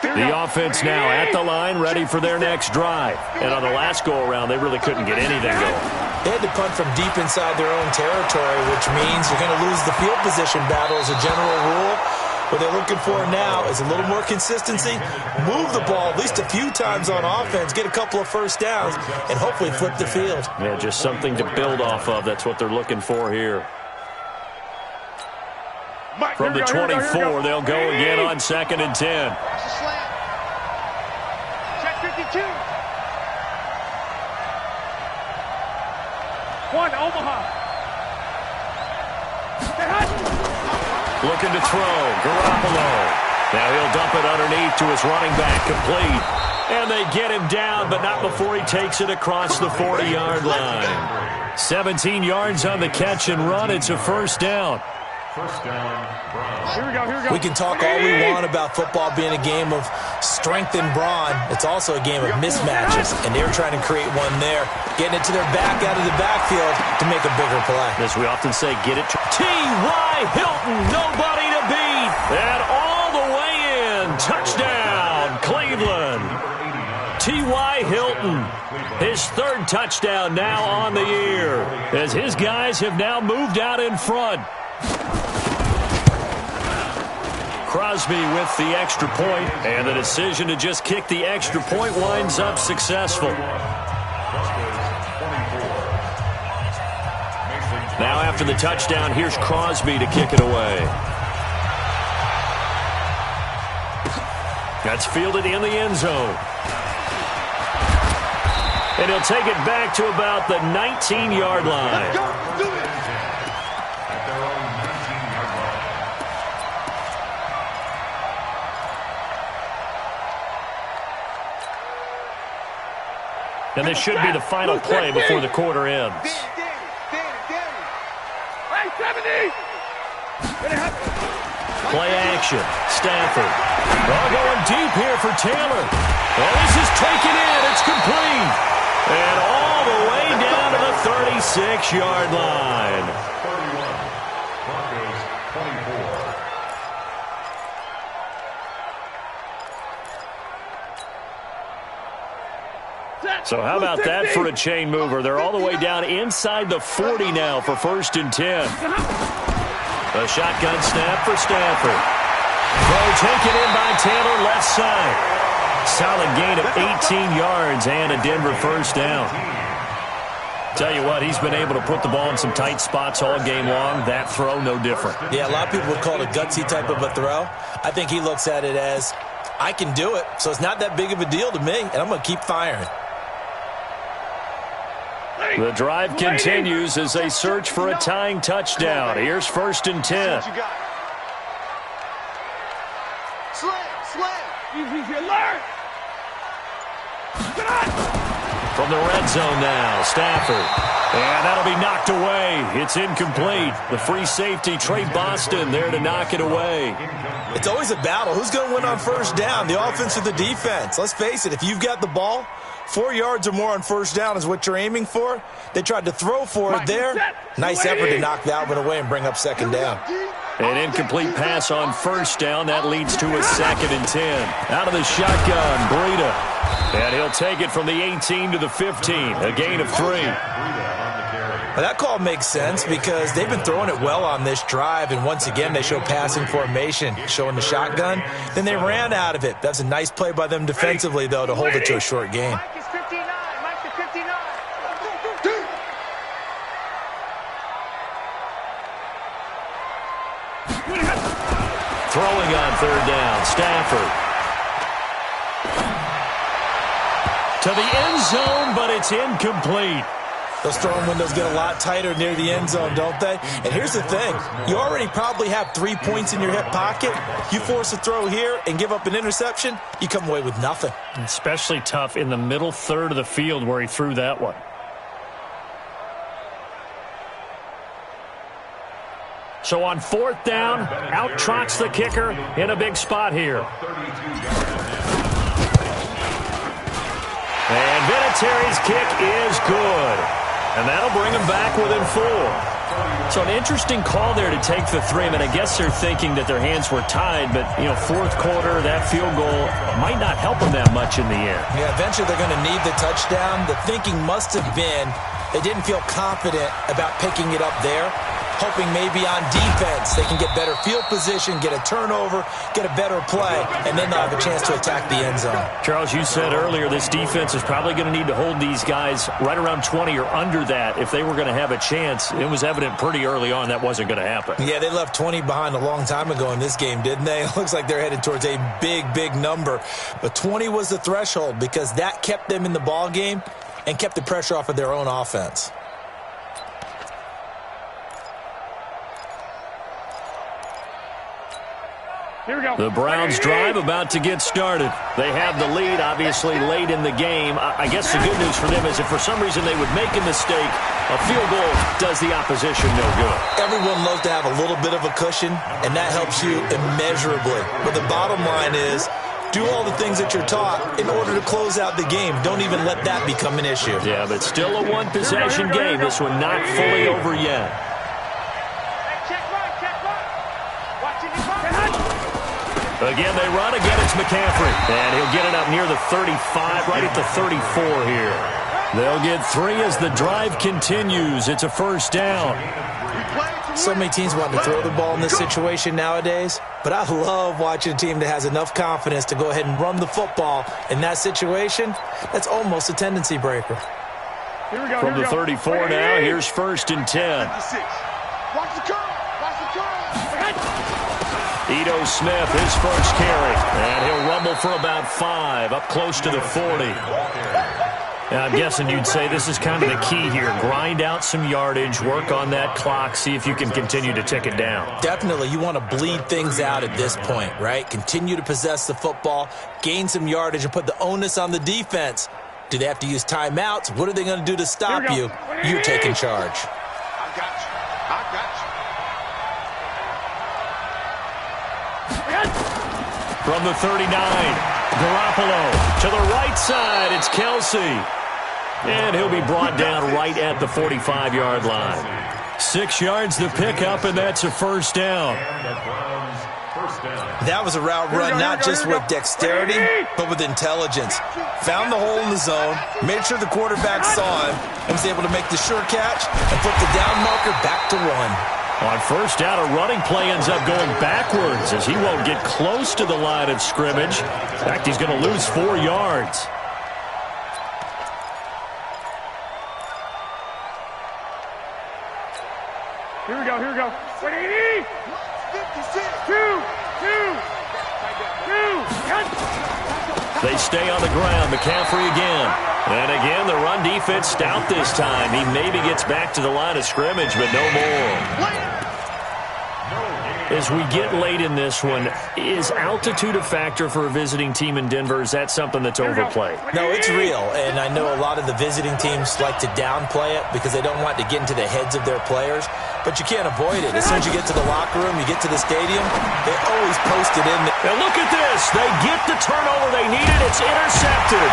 [SPEAKER 2] The offense now at the line, ready for their next drive. And on the last go-around, they really couldn't get anything going.
[SPEAKER 4] They had to punt from deep inside their own territory, which means you're going to lose the field position battle as a general rule. What they're looking for now is a little more consistency, move the ball at least a few times on offense, get a couple of first downs, and hopefully flip the field.
[SPEAKER 2] Yeah, just something to build off of. That's what they're looking for here. From the 24, they'll go again on 2nd and 10.
[SPEAKER 3] Check 52. 49. One, Omaha.
[SPEAKER 2] Looking to throw. Garoppolo. Now he'll dump it underneath to his running back. Complete. And they get him down, but not before he takes it across the 40-yard line. 17 yards on the catch and run. It's a first down.
[SPEAKER 6] First down, Brown.
[SPEAKER 3] Here we go.
[SPEAKER 4] We can talk all we want about football being a game of strength and brawn. It's also a game of mismatches, and they were trying to create one there, getting it to their back out of the backfield to make a bigger play.
[SPEAKER 2] As we often say, get it to T.Y. Hilton, nobody to beat, and all the way in. Touchdown, Cleveland. T.Y. Hilton, his third touchdown now on the year, as his guys have now moved out in front. Crosby with the extra point, and the decision to just kick the extra point winds up successful. Now after the touchdown, here's Crosby to kick it away. That's fielded in the end zone. And he'll take it back to about the 19-yard line.
[SPEAKER 6] At their own 19-yard line.
[SPEAKER 2] And this should be the final play before the quarter ends.
[SPEAKER 3] Hey, 70!
[SPEAKER 2] Play action. Stafford. Well, going deep here for Taylor. Well, this is taken in. It's complete. And all the way down to the 36-yard line.
[SPEAKER 6] 31. Broncos 24.
[SPEAKER 2] So how about that for a chain mover? They're all the way down inside the 40 now for 1st and 10. A shotgun snap for Stafford. Throw taken in by Taylor, left side. Solid gain of 18 yards and a Denver first down. Tell you what, he's been able to put the ball in some tight spots all game long. That throw, no different.
[SPEAKER 4] Yeah, a lot of people would call it a gutsy type of a throw. I think he looks at it as, I can do it, so it's not that big of a deal to me, and I'm going to keep firing.
[SPEAKER 2] The drive continues as they search for a tying touchdown. Here's 1st and 10.
[SPEAKER 3] Easy, alert!
[SPEAKER 2] From the red zone now, Stafford. And that'll be knocked away. It's incomplete. The free safety, Trey Boston, there to knock it away.
[SPEAKER 4] It's always a battle. Who's going to win on first down, the offense or the defense? Let's face it, if you've got the ball, 4 yards or more on first down is what you're aiming for. They tried to throw for it there. Nice effort to knock that one away and bring up second down.
[SPEAKER 2] An incomplete pass on first down. That leads to a 2nd and 10. Out of the shotgun, Breida. And he'll take it from the 18 to the 15. A gain of 3.
[SPEAKER 4] Well, that call makes sense because they've been throwing it well on this drive, and once again they show passing formation, showing the shotgun. Then they ran out of it. That's a nice play by them defensively, though, to hold it to a short gain.
[SPEAKER 5] Mike is 59. Mike is 59.
[SPEAKER 2] Throwing on third down, Stafford. To the end zone, but it's incomplete.
[SPEAKER 4] Those throwing windows get a lot tighter near the end zone, don't they? And here's the thing. You already probably have 3 points in your hip pocket. You force a throw here and give up an interception, you come away with nothing.
[SPEAKER 2] Especially tough in the middle third of the field where he threw that one. So on 4th down, out trots the kicker in a big spot here. And Vinatieri's kick is good. And that'll bring him back within 4. So an interesting call there to take the 3. I mean, I guess they're thinking that their hands were tied, but, you know, 4th quarter, that field goal might not help them that much in the end.
[SPEAKER 4] Yeah, eventually they're going to need the touchdown. The thinking must have been they didn't feel confident about picking it up there, hoping maybe on defense they can get better field position, get a turnover, get a better play, and then they'll have a chance to attack the end zone.
[SPEAKER 2] Charles, you said earlier this defense is probably going to need to hold these guys right around 20 or under that if they were going to have a chance. It was evident pretty early on that wasn't going to happen.
[SPEAKER 4] Yeah, they left 20 behind a long time ago in this game, didn't they? It looks like they're headed towards a big, big number. But 20 was the threshold because that kept them in the ball game and kept the pressure off of their own offense.
[SPEAKER 3] Here we go.
[SPEAKER 2] The Browns drive about to get started. They have the lead, obviously, late in the game. I guess the good news for them is if for some reason they would make a mistake, a field goal does the opposition no good.
[SPEAKER 4] Everyone loves to have a little bit of a cushion, and that helps you immeasurably. But the bottom line is, do all the things that you're taught in order to close out the game. Don't even let that become an issue.
[SPEAKER 2] Yeah, but still a one-possession game. This one not fully over yet. Again, they run. Again, it's McCaffrey. And he'll get it up near the 35, right at the 34 here. They'll get 3 as the drive continues. It's a first down.
[SPEAKER 4] So many teams want to throw the ball in this situation nowadays, but I love watching a team that has enough confidence to go ahead and run the football. In that situation, that's almost a tendency breaker.
[SPEAKER 3] Here we go.
[SPEAKER 2] From the 34 now, here's first and 10.
[SPEAKER 3] Watch the curl. Watch the curl.
[SPEAKER 2] Ito Smith, his first carry. And he'll rumble for about 5, up close to the 40. Now, I'm guessing you'd say this is kind of the key here. Grind out some yardage, work on that clock, see if you can continue to tick it down.
[SPEAKER 4] Definitely, you want to bleed things out at this point, right? Continue to possess the football, gain some yardage, and put the onus on the defense. Do they have to use timeouts? What are they going to do to stop you? You're taking charge.
[SPEAKER 3] I got you. I got you.
[SPEAKER 2] From the 39, Garoppolo to the right side. It's Kelsey. And he'll be brought down right at the 45-yard line. 6 yards the pickup, and that's a first down.
[SPEAKER 4] That was a route run not just with dexterity, but with intelligence. Found the hole in the zone, made sure the quarterback saw him, and was able to make the sure catch and put the down marker back to 1.
[SPEAKER 2] On first down, a running play ends up going backwards as he won't get close to the line of scrimmage. In fact, he's going to lose 4 yards.
[SPEAKER 3] Here we go. Here we go. 180. 2.
[SPEAKER 2] They stay on the ground. McCaffrey again. And again, the run defense stout this time. He maybe gets back to the line of scrimmage, but no more. As we get late in this one, is altitude a factor for a visiting team in Denver? Is that something that's overplayed?
[SPEAKER 4] No, it's real, and I know a lot of the visiting teams like to downplay it because they don't want to get into the heads of their players, but you can't avoid it. As soon as you get to the locker room, you get to the stadium, they always post it in there.
[SPEAKER 2] And look at this. They get the turnover they needed. It's intercepted.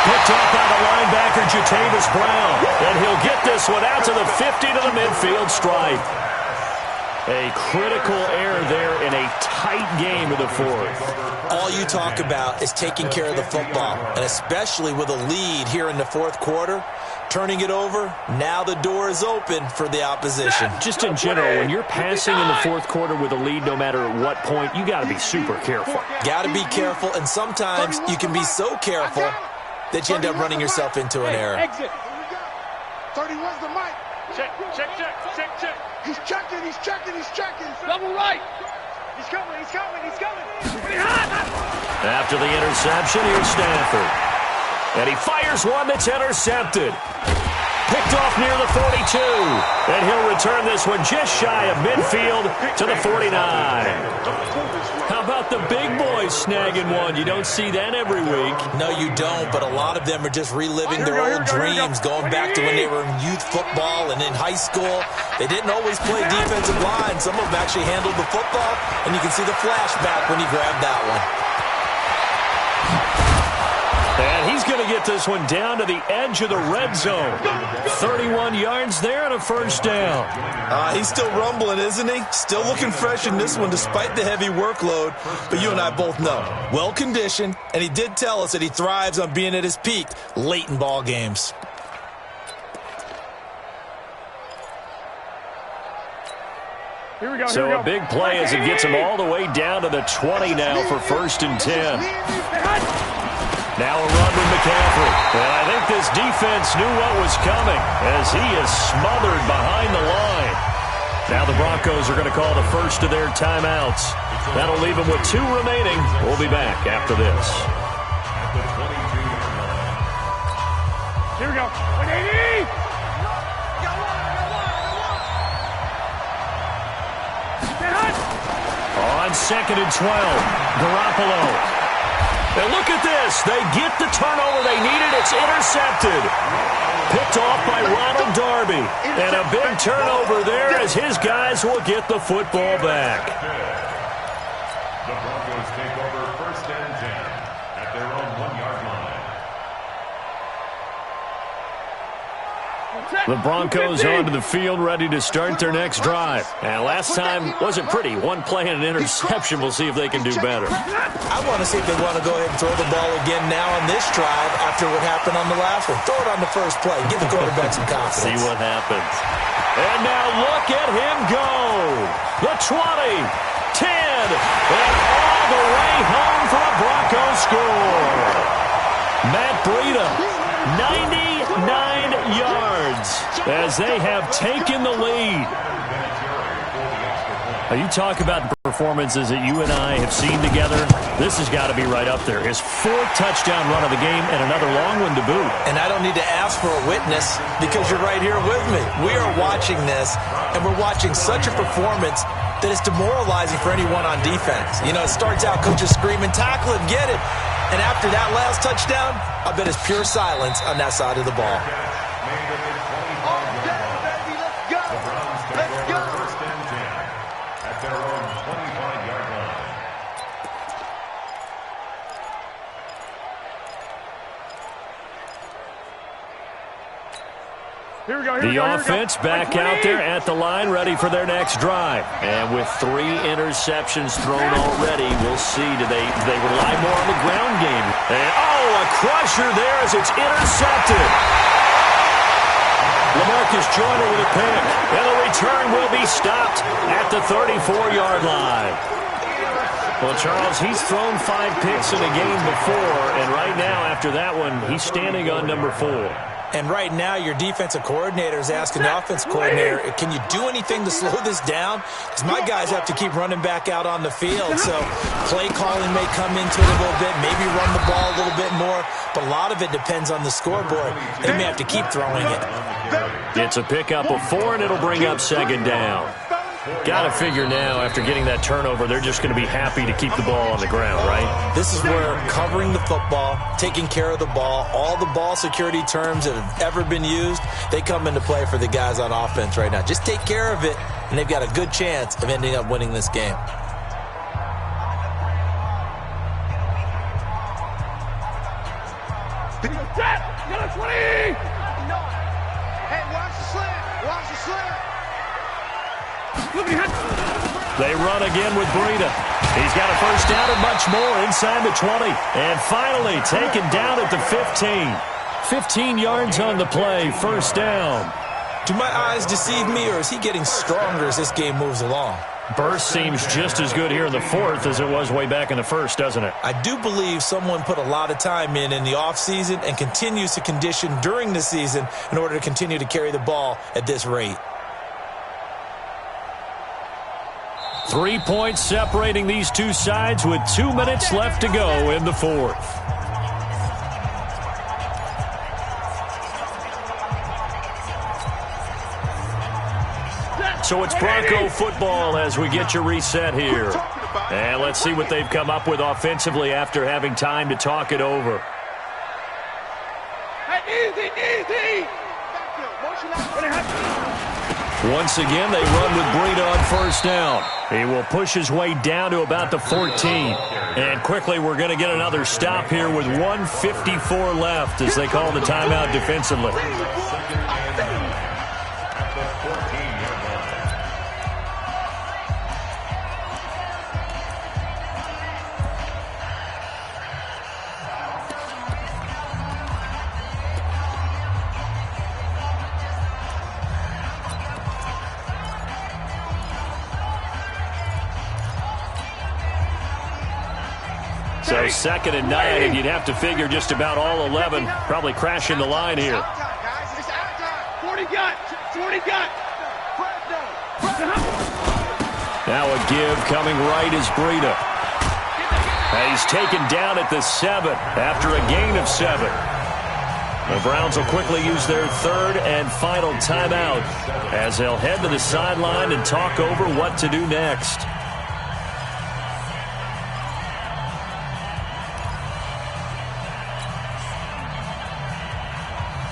[SPEAKER 2] Picked up by the linebacker, Jatavis Brown. And he'll get this one out to the 50 to the midfield stripe. A critical error there in a tight game of the fourth.
[SPEAKER 4] All you talk about is taking care of the football, and especially with a lead here in the fourth quarter, turning it over, now the door is open for the opposition.
[SPEAKER 2] Just in general, when you're passing in the fourth quarter with a lead, no matter at what point, you got to be super careful.
[SPEAKER 4] Got to be careful, and sometimes you can be so careful that you end up running yourself into an error.
[SPEAKER 3] Exit. 31's the mic. Check. He's checking. Double right. He's coming.
[SPEAKER 2] After the interception, here's Stafford. And he fires one that's intercepted. Picked off near the 42. And he'll return this one just shy of midfield to the 49. How about the big boys snagging one? You don't see that every week.
[SPEAKER 4] No, you don't, but a lot of them are just reliving their old dreams, going back to when they were in youth football and in high school. They didn't always play defensive line. Some of them actually handled the football, and you can see the flashback when he grabbed that one.
[SPEAKER 2] And he's going to get this one down to the edge of the red zone. 31 yards there and a first down.
[SPEAKER 4] He's still rumbling, isn't he? Still looking fresh in this one despite the heavy workload. But you and I both know, well-conditioned, and he did tell us that he thrives on being at his peak late in ball games.
[SPEAKER 3] Here we go.
[SPEAKER 2] So a big play as it gets him all the way down to the 20 now for first and 10. Now a run with McCaffrey. And I think this defense knew what was coming as he is smothered behind the line. Now the Broncos are going to call the first of their timeouts. That'll leave them with 2 remaining. We'll be back after this.
[SPEAKER 3] Here we go. 180.
[SPEAKER 2] On 2nd and 12. Garoppolo. And look at this. They get the turnover they needed. It's intercepted. Picked off by Ronald Darby. And a big turnover there as his guys will get the football back.
[SPEAKER 6] The Broncos take over 1st and 10 at their own 1-yard line.
[SPEAKER 2] The Broncos onto the field ready to start their next drive. And last time wasn't pretty. One play and an interception. We'll see if they can do better.
[SPEAKER 4] I want to see if they want to go ahead and throw the ball again now on this drive after what happened on the last one. Throw it on the first play. Give the quarterback some confidence.
[SPEAKER 2] See what happens. And now look at him go. The 20, 10, and all the way home for a Broncos score. Matt Breida, 99 yards as they have taken the lead. Now you talk about the performances that you and I have seen together. This has got to be right up there. His 4th touchdown run of the game and another long one to boot.
[SPEAKER 4] And I don't need to ask for a witness because you're right here with me. We are watching this, and we're watching such a performance that is demoralizing for anyone on defense. You know, it starts out coaches screaming, tackle it, get it. And after that last touchdown, I bet it's pure silence on that side of the ball.
[SPEAKER 2] The offense back out there at the line, ready for their next drive. And with 3 interceptions thrown already, we'll see. Do they rely more on the ground game? And, a crusher there as it's intercepted. LaMarcus Joyner with a pick. And the return will be stopped at the 34-yard line. Well, Charles, he's thrown 5 picks in a game before, and right now, after that one, he's standing on number 4.
[SPEAKER 4] And right now, your defensive coordinator is asking the offense coordinator, can you do anything to slow this down? Because my guys have to keep running back out on the field. So play calling may come into it a little bit, maybe run the ball a little bit more. But a lot of it depends on the scoreboard. They may have to keep throwing it.
[SPEAKER 2] It's a pickup of 4, and it'll bring up 2nd down. Got to figure now, after getting that turnover, they're just going to be happy to keep the ball on the ground, right?
[SPEAKER 4] This is where covering the football, taking care of the ball, all the ball security terms that have ever been used, they come into play for the guys on offense right now. Just take care of it, and they've got a good chance of ending up winning this game.
[SPEAKER 3] Got a 20! Hey, watch the slant! Watch the slant!
[SPEAKER 2] They run again with Breida. He's got a first down and much more inside the 20. And finally taken down at the 15. 15 yards on the play, first down.
[SPEAKER 4] Do my eyes deceive me, or is he getting stronger as this game moves along?
[SPEAKER 2] Burst seems just as good here in the 4th as it was way back in the 1st, doesn't it?
[SPEAKER 4] I do believe someone put a lot of time in the offseason and continues to condition during the season in order to continue to carry the ball at this rate.
[SPEAKER 2] 3 points separating these two sides with 2 minutes left to go in the 4th. So it's Bronco football as we get you reset here. And let's see what they've come up with offensively after having time to talk it over.
[SPEAKER 3] Easy!
[SPEAKER 2] Once again, they run with Breida on first down. He will push his way down to about the 14. And quickly, we're going to get another stop here with 1:54 left as they call the timeout defensively. So 2nd and 9, and you'd have to figure just about all 11 probably crashing the line here.
[SPEAKER 3] 40 got.
[SPEAKER 2] Now a give coming right is Breida. And he's taken down at the 7 after a gain of 7. The Browns will quickly use their 3rd and final timeout as they'll head to the sideline and talk over what to do next.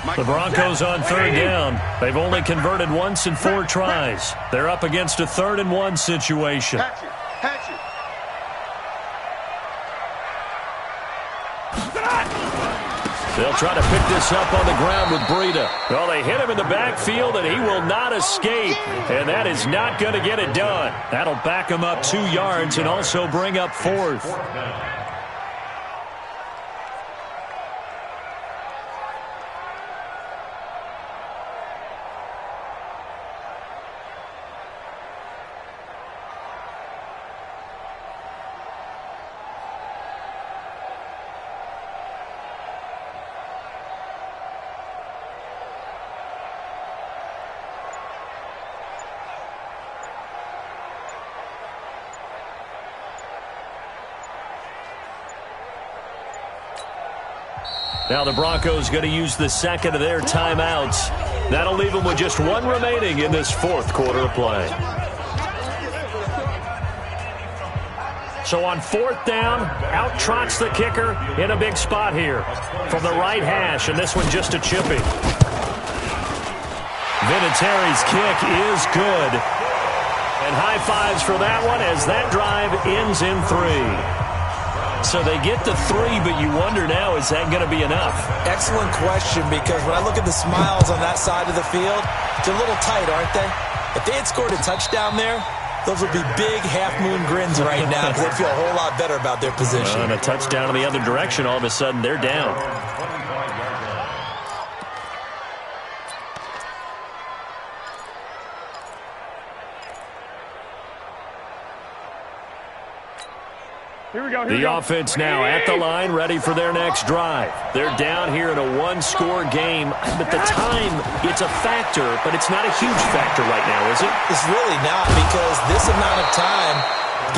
[SPEAKER 2] The Broncos on third down. They've only converted once in 4 tries. They're up against a 3rd and 1 situation. They'll try to pick this up on the ground with Breida. Well, they hit him in the backfield, and he will not escape. And that is not going to get it done. That'll back him up 2 yards and also bring up 4th. Now the Broncos going to use the second of their timeouts. That'll leave them with just 1 remaining in this 4th quarter of play. So on 4th down, out trots the kicker in a big spot here from the right hash, and this one just a chippy. Vinatieri's kick is good. And high fives for that one as that drive ends in 3. So they get to 3, but you wonder now, is that going to be enough?
[SPEAKER 4] Excellent question, because when I look at the smiles on that side of the field, they're a little tight, aren't they? If they had scored a touchdown there, those would be big half-moon grins right now because they feel a whole lot better about their position.
[SPEAKER 2] And a touchdown in the other direction, all of a sudden they're down.
[SPEAKER 3] Here we go.
[SPEAKER 2] The offense now at the line, ready for their next drive. They're down here in a 1-score game, but the time, it's a factor, but it's not a huge factor right now, is it?
[SPEAKER 4] It's really not, because this amount of time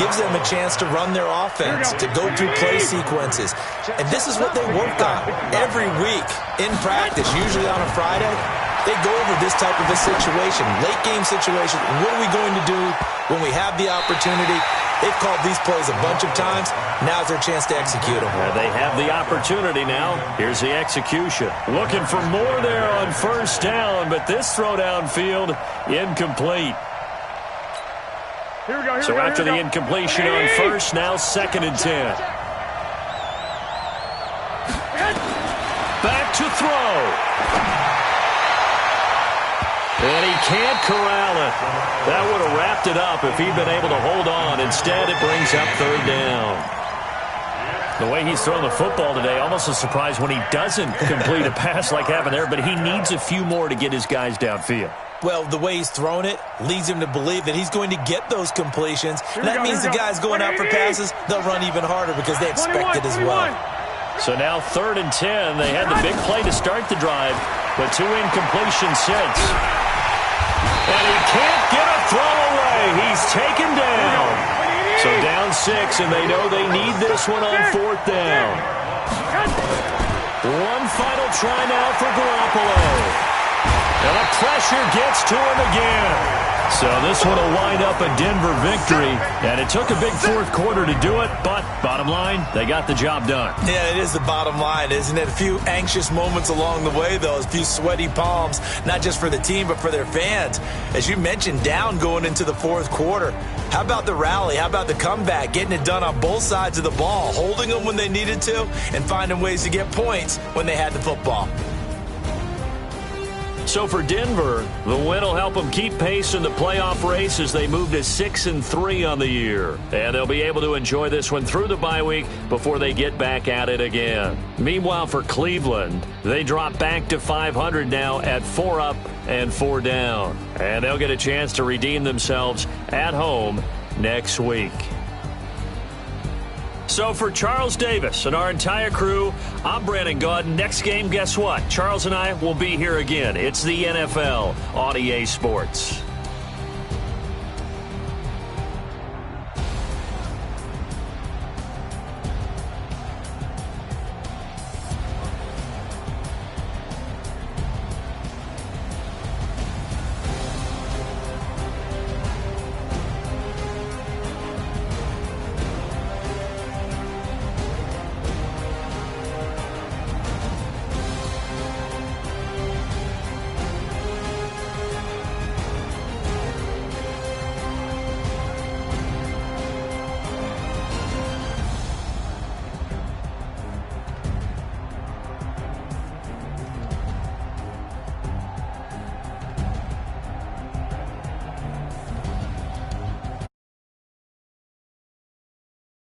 [SPEAKER 4] gives them a chance to run their offense, to go through play sequences. And this is what they work on every week in practice, usually on a Friday. They go over this type of a situation, late game situation. What are we going to do when we have the opportunity? They've called these plays a bunch of times. Now's their chance to execute them.
[SPEAKER 2] They have the opportunity now. Here's the execution. Looking for more there on 1st down, but this throw downfield, incomplete.
[SPEAKER 3] Here we go.
[SPEAKER 2] So after the incompletion on 1st, now 2nd and 10. Back to throw. And he can't corral it. That would have wrapped it up if he'd been able to hold on. Instead, it brings up 3rd down. The way he's thrown the football today, almost a surprise when he doesn't complete a pass like happened there, but he needs a few more to get his guys downfield.
[SPEAKER 4] Well, the way he's thrown it leads him to believe that he's going to get those completions. And that means the guys going out for passes, they'll run even harder because they expect it as well.
[SPEAKER 2] So now 3rd and 10. They had the big play to start the drive, but 2 incompletions since. And he can't get a throw away. He's taken down. So down 6, and they know they need this one on 4th down. One final try now for Garoppolo. And the pressure gets to him again. So this one will wind up a Denver victory. And it took a big 4th quarter to do it, but bottom line, they got the job done.
[SPEAKER 4] Yeah, it is the bottom line, isn't it? A few anxious moments along the way, though. A few sweaty palms, not just for the team, but for their fans. As you mentioned, down going into the 4th quarter. How about the rally? How about the comeback? Getting it done on both sides of the ball, holding them when they needed to, and finding ways to get points when they had the football.
[SPEAKER 2] So for Denver, the win will help them keep pace in the playoff race as they move to 6-3 on the year. And they'll be able to enjoy this one through the bye week before they get back at it again. Meanwhile, for Cleveland, they drop back to 500 now at 4 up and 4 down. And they'll get a chance to redeem themselves at home next week. So for Charles Davis and our entire crew, I'm Brandon Gaudin. Next game, guess what? Charles and I will be here again. It's the NFL on EA Sports.